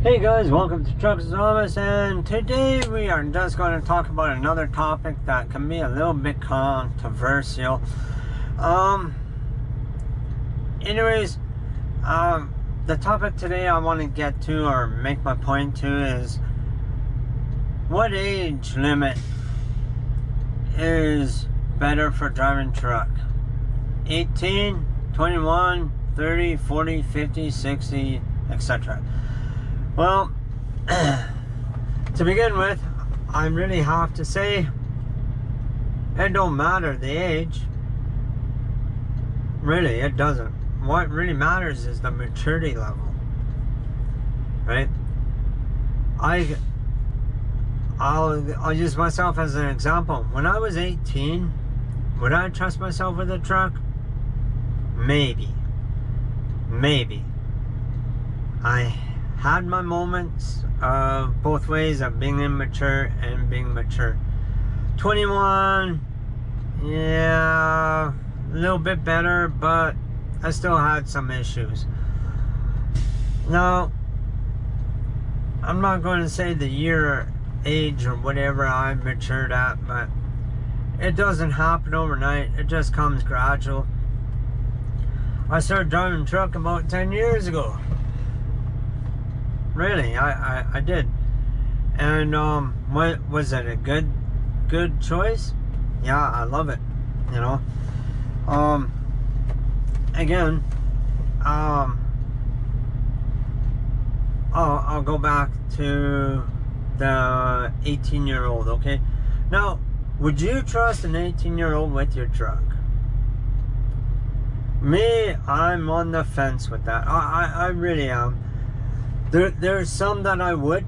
Hey guys, welcome to Trucks Thomas, and today we are just going to talk about another topic that can be a little bit controversial. Anyways, the topic today I want to get to or make my point to is what age limit is better for driving truck? 18, 21, 30, 40, 50, 60, etc. Well, to begin with, I really have to say it don't matter the age. Really, it doesn't. What really matters is the maturity level, right? I'll use myself as an example. When I was 18, would I trust myself with a truck? Maybe. I had my moments of both ways of being immature and being mature. 21, yeah, a little bit better, but I still had some issues. Now, I'm not going to say the year, age, or whatever I matured at, but it doesn't happen overnight. It just comes gradual. I started driving a truck about 10 years ago. Really, I did. And what was it, a good choice? Yeah, I love it, you know. Again, I'll go back to the 18-year-old, okay? Now, would you trust an 18-year-old with your truck? Me, I'm on the fence with that. I really am. There's some that I would,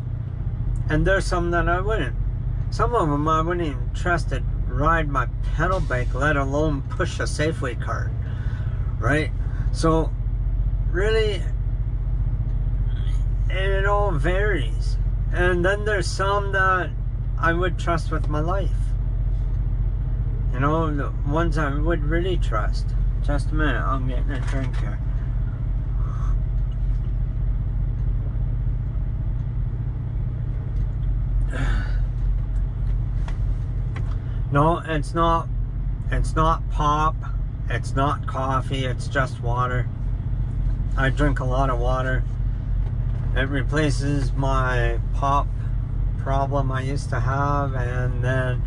and there's some that I wouldn't. Some of them I wouldn't even trust to ride my pedal bike, let alone push a Safeway cart, right? So, really, it all varies. And then there's some that I would trust with my life. You know, the ones I would really trust. Just a minute, I'm getting a drink here. No, it's not pop, it's not coffee, it's just water. I drink a lot of water. It replaces my pop problem I used to have, and then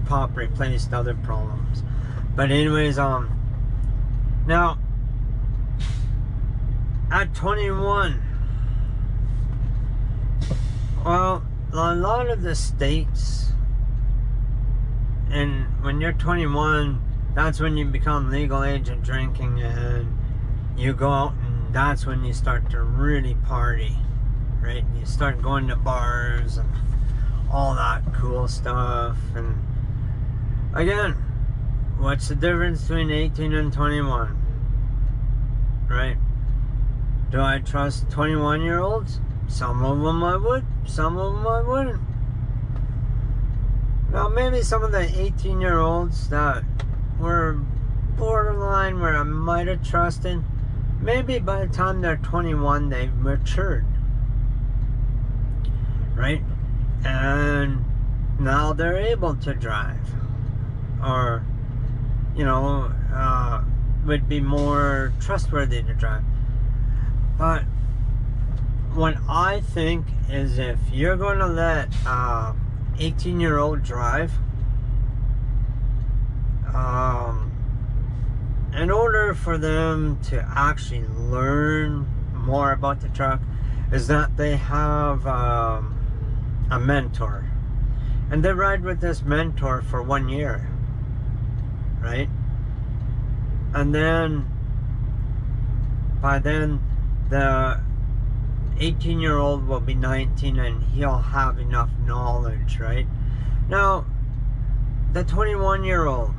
pop replaced other problems. But anyways, now at 21, well, a lot of the states, and when you're 21, that's when you become legal age of drinking, and you go out, and that's when you start to really party, right? You start going to bars and all that cool stuff. And again, what's the difference between 18 and 21, right? Do I trust 21-year-olds? Some of them I would, some of them I wouldn't. Now, maybe some of the 18-year-olds that were borderline where I might have trusted, maybe by the time they're 21, they've matured, right? And now they're able to drive, or, you know, would be more trustworthy to drive. But what I think is, if you're going to let 18-year-old drive, in order for them to actually learn more about the truck, is that they have a mentor, and they ride with this mentor for 1 year, right? And then by then the 18-year-old will be 19, and he'll have enough knowledge, right? Now, the 21-year-old,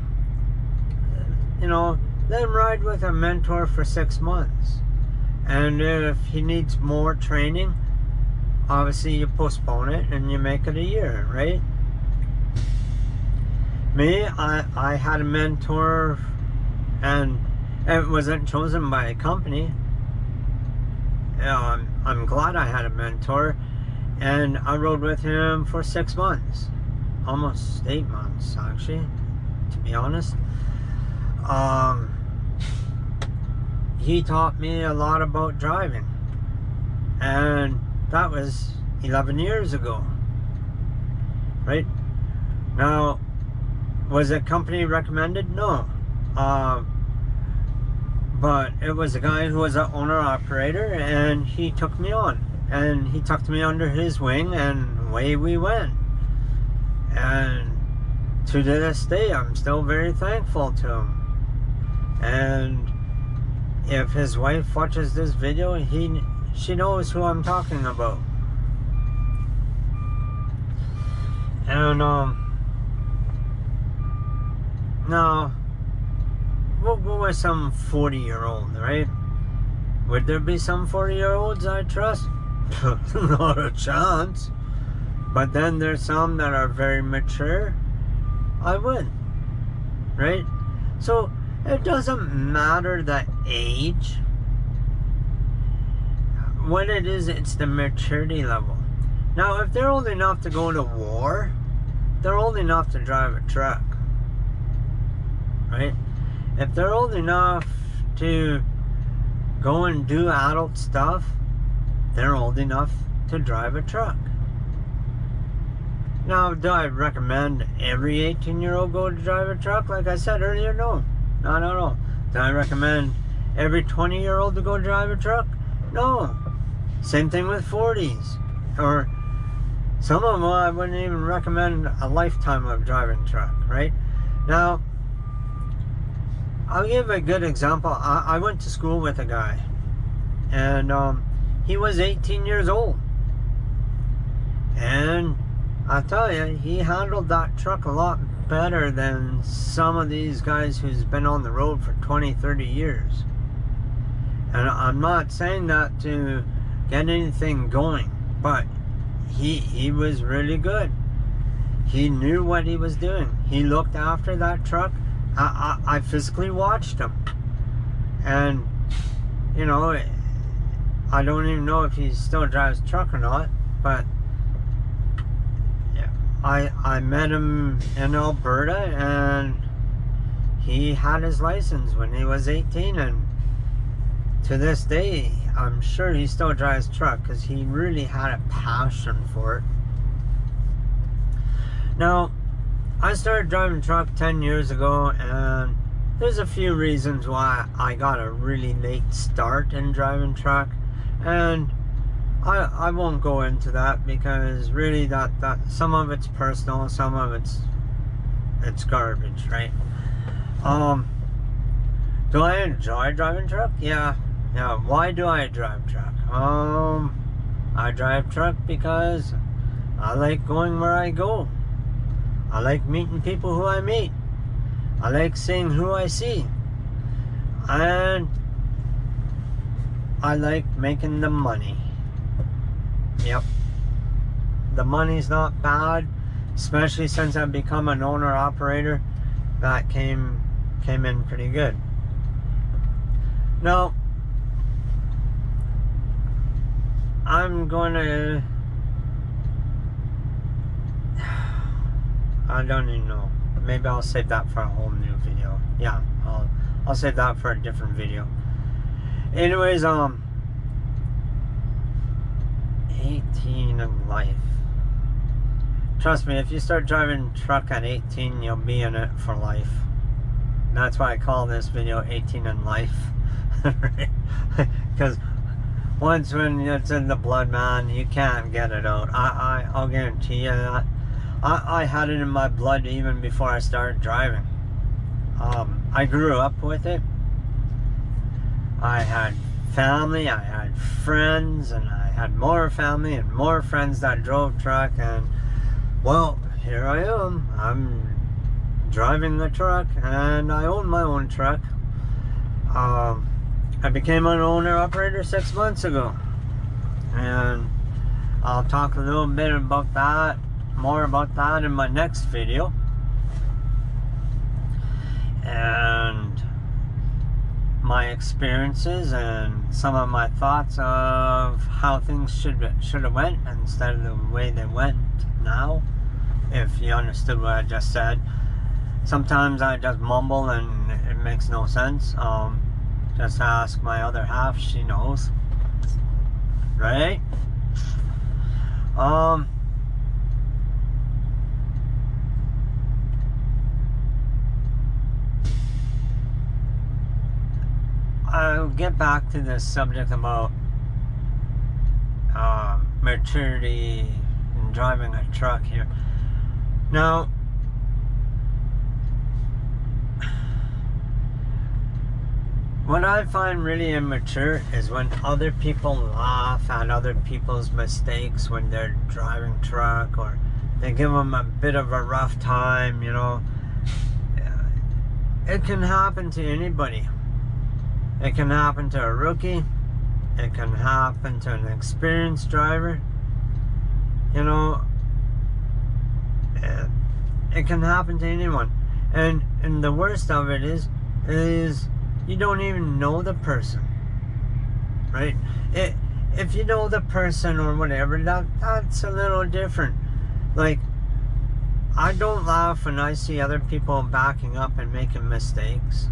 you know, let him ride with a mentor for 6 months. And if he needs more training, obviously you postpone it and you make it a year, right? Me, I had a mentor, and it wasn't chosen by a company. I'm glad I had a mentor, and I rode with him for 6 months, almost 8 months actually, to be honest. He taught me a lot about driving, and that was 11 years ago, right? Now, was it company recommended? No. But it was a guy who was an owner-operator, and he took me on. And he tucked me under his wing, and away we went. And to this day, I'm still very thankful to him. And if his wife watches this video, she knows who I'm talking about. And, now, we'll go with some 40-year-old, right? Would there be some 40-year-olds I trust? Not a chance. But then there's some that are very mature. I would, right? So it doesn't matter the age. What it is, it's the maturity level. Now, if they're old enough to go to war, they're old enough to drive a truck, right? If they're old enough to go and do adult stuff, they're old enough to drive a truck. Now, do I recommend every 18-year-old go to drive a truck? Like I said earlier, no. Not at all. Do I recommend every 20-year-old to go drive a truck? No. Same thing with 40s. Or some of them I wouldn't even recommend a lifetime of driving a truck, right? Now, I'll give a good example. I went to school with a guy, and he was 18 years old. And I tell you, he handled that truck a lot better than some of these guys who's been on the road for 20, 30 years. And I'm not saying that to get anything going, but he was really good. He knew what he was doing. He looked after that truck. I physically watched him, and you know, I don't even know if he still drives a truck or not, but yeah, I met him in Alberta, and he had his license when he was 18, and to this day I'm sure he still drives a truck because he really had a passion for it. Now, I started driving a truck 10 years ago, and there's a few reasons why I got a really late start in driving truck, and I won't go into that because really that some of it's personal, some of it's garbage, right? Do I enjoy driving truck? Yeah. Why do I drive truck? I drive truck because I like going where I go. I like meeting people who I meet. I like seeing who I see. And I like making the money. Yep. The money's not bad, especially since I've become an owner-operator. That came in pretty good. Now, I'm going to... I don't even know. Maybe I'll save that for a whole new video. Yeah, I'll save that for a different video. Anyways, 18 in life. Trust me, if you start driving truck at 18, you'll be in it for life. And that's why I call this video 18 in life. Because once when it's in the blood, man, you can't get it out. I'll guarantee you that. I had it in my blood even before I started driving. I grew up with it. I had family, I had friends, and I had more family and more friends that drove truck, and well, here I am. I'm driving the truck, and I own my own truck. I became an owner-operator 6 months ago, and I'll talk a little bit about that, more about that in my next video. And my experiences and some of my thoughts of how things should have went instead of the way they went now. If you understood what I just said. Sometimes I just mumble and it makes no sense. Just ask my other half, she knows. Right? I'll get back to this subject about maturity in driving a truck here. Now, what I find really immature is when other people laugh at other people's mistakes when they're driving truck, or they give them a bit of a rough time, you know. It can happen to anybody. It can happen to a rookie. It can happen to an experienced driver. You know, it can happen to anyone. And the worst of it is you don't even know the person, right? If you know the person or whatever, that's a little different. Like, I don't laugh when I see other people backing up and making mistakes.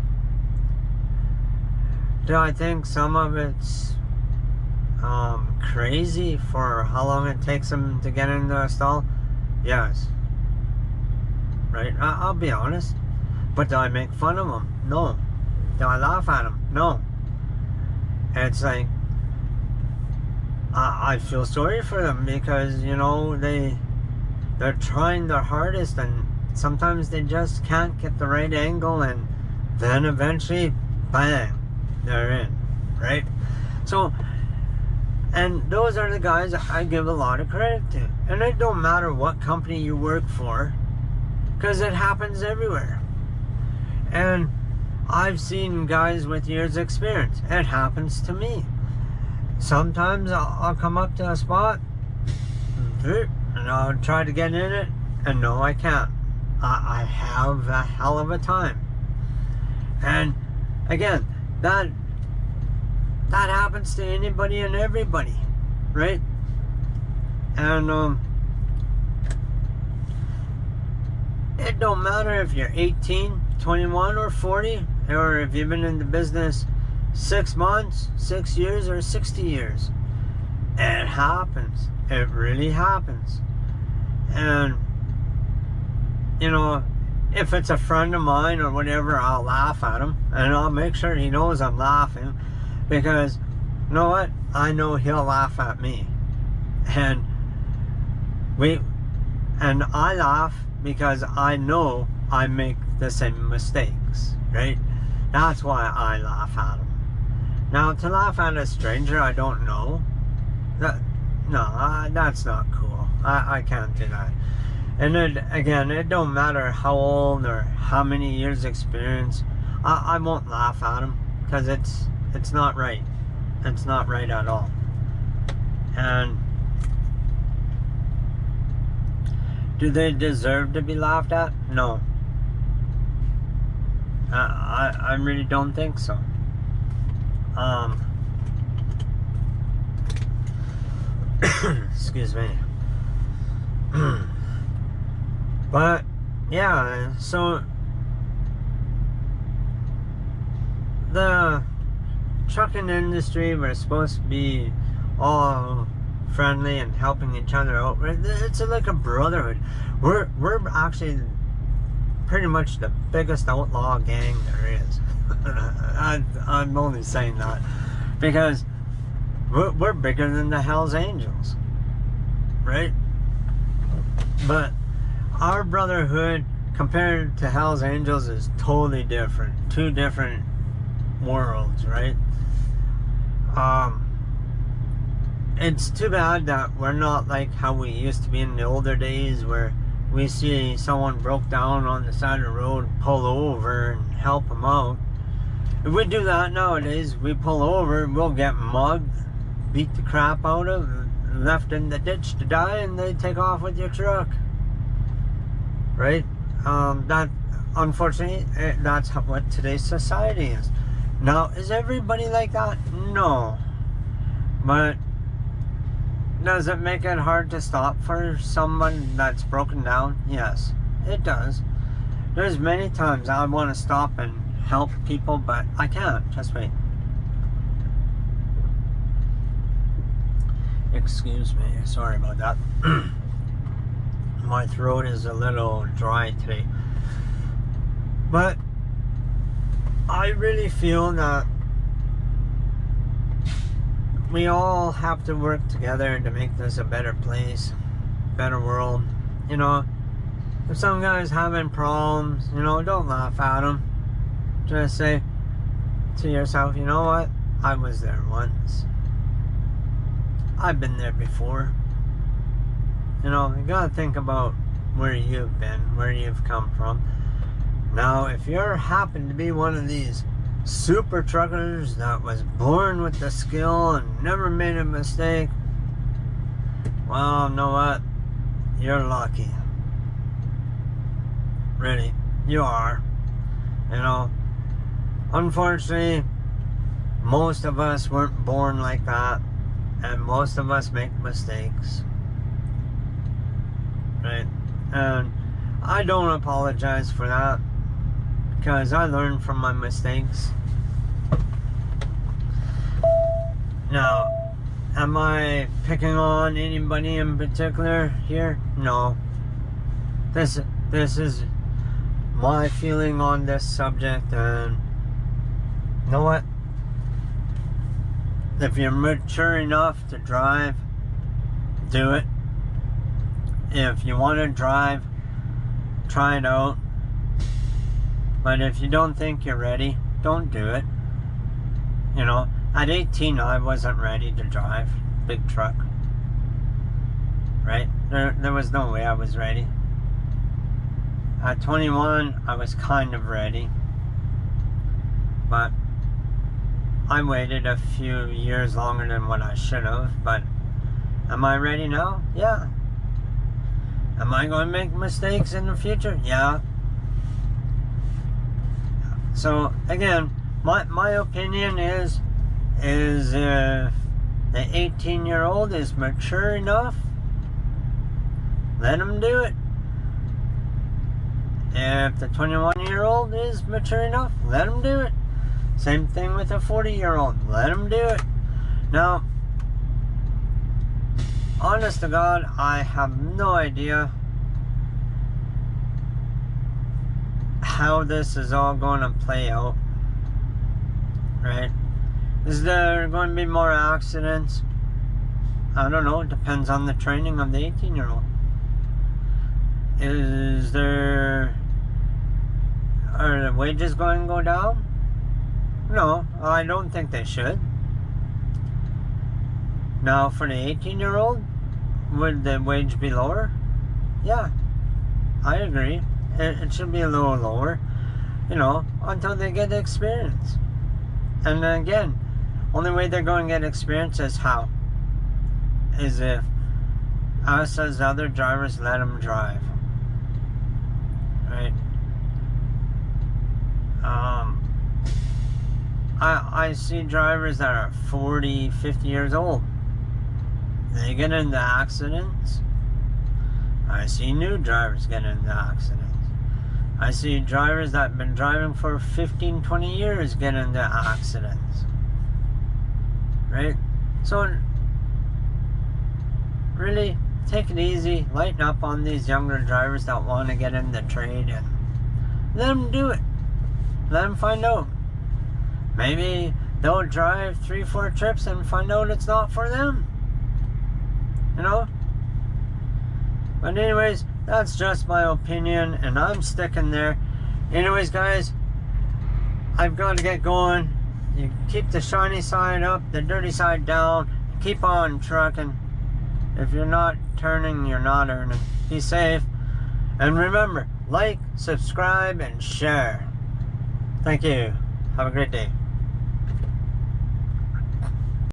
Do I think some of it's crazy for how long it takes them to get into a stall? Yes. Right? I'll be honest. But do I make fun of them? No. Do I laugh at them? No. It's like, I feel sorry for them because, you know, they're trying their hardest and sometimes they just can't get the right angle, and then eventually, bang, they're in, right? So, and those are the guys I give a lot of credit to. And it don't matter what company you work for, because it happens everywhere. And I've seen guys with years experience. It happens to me. Sometimes I'll come up to a spot and I'll try to get in it, and no, I can't. I have a hell of a time. And again, that happens to anybody and everybody, right? And it don't matter if you're 18, 21, or 40, or if you've been in the business 6 months, 6 years, or 60 years. It happens. It really happens. And, you know, if it's a friend of mine or whatever, I'll laugh at him, and I'll make sure he knows I'm laughing, because, you know what? I know he'll laugh at me. And I laugh because I know I make the same mistakes, right? That's why I laugh at him. Now, to laugh at a stranger I don't know, that's not cool. I can't do that. And then, again, it don't matter how old or how many years experience, I won't laugh at him, because it's not right. It's not right at all. And do they deserve to be laughed at? No. I really don't think so. Excuse me. But yeah, so the trucking industry, we're supposed to be all friendly and helping each other out. It's like a brotherhood. We're actually pretty much the biggest outlaw gang there is. I'm only saying that because we're bigger than the Hells Angels, right? But our brotherhood compared to Hells Angels is totally different. Two different worlds, right? It's too bad that we're not like how we used to be in the older days, where we see someone broke down on the side of the road, pull over and help them out. If we do that nowadays, we pull over, we'll get mugged, beat the crap out of, left in the ditch to die, and they take off with your truck, right? That, unfortunately, that's what today's society is. Now, is everybody like that? No. But does it make it hard to stop for someone that's broken down? Yes, it does. There's many times I want to stop and help people, but I can't. Just wait. Excuse me. Sorry about that. My throat is a little dry today. But I really feel that we all have to work together to make this a better place, better world. You know, if some guy's having problems, you know, don't laugh at him. Just say to yourself, you know what? I was there once. I've been there before. You know, you gotta think about where you've been, where you've come from. Now, if you happen to be one of these super truckers that was born with the skill and never made a mistake, well, you know what? You're lucky. Really, you are. You know, unfortunately, most of us weren't born like that, and most of us make mistakes. Right? And I don't apologize for that, because I learned from my mistakes. Now, am I picking on anybody in particular here? No. This is my feeling on this subject, and you know what? If you're mature enough to drive, do it. If you want to drive, try it out. But if you don't think you're ready, don't do it. You know, at 18, I wasn't ready to drive big truck. Right? There was no way I was ready. At 21, I was kind of ready. But I waited a few years longer than what I should have. But am I ready now? Yeah. Am I going to make mistakes in the future? Yeah. So, again, my opinion is if the 18-year-old is mature enough, let him do it. If the 21-year-old is mature enough, let him do it. Same thing with a 40-year-old. Let him do it. Now, honest to God, I have no idea how this is all going to play out. Right? Is there going to be more accidents? I don't know. It depends on the training of the 18-year-old. Are the wages going to go down? No, I don't think they should. Now, for the 18-year-old, would the wage be lower? Yeah, I agree. It should be a little lower, you know, until they get experience. And then again, only way they're going to get experience is how? Is if us as other drivers let them drive. Right? I see drivers that are 40, 50 years old. They get into accidents. I see new drivers get into accidents. I see drivers that have been driving for 15, 20 years get into accidents. Right? So, really, take it easy. Lighten up on these younger drivers that want to get in the trade, and let them do it. Let them find out. Maybe they'll drive 3-4 trips and find out it's not for them. You know? But anyways, that's just my opinion, and I'm sticking there. Anyways, guys, I've got to get going. You keep the shiny side up, the dirty side down. Keep on trucking. If you're not turning, you're not earning. Be safe. And remember, like, subscribe, and share. Thank you. Have a great day.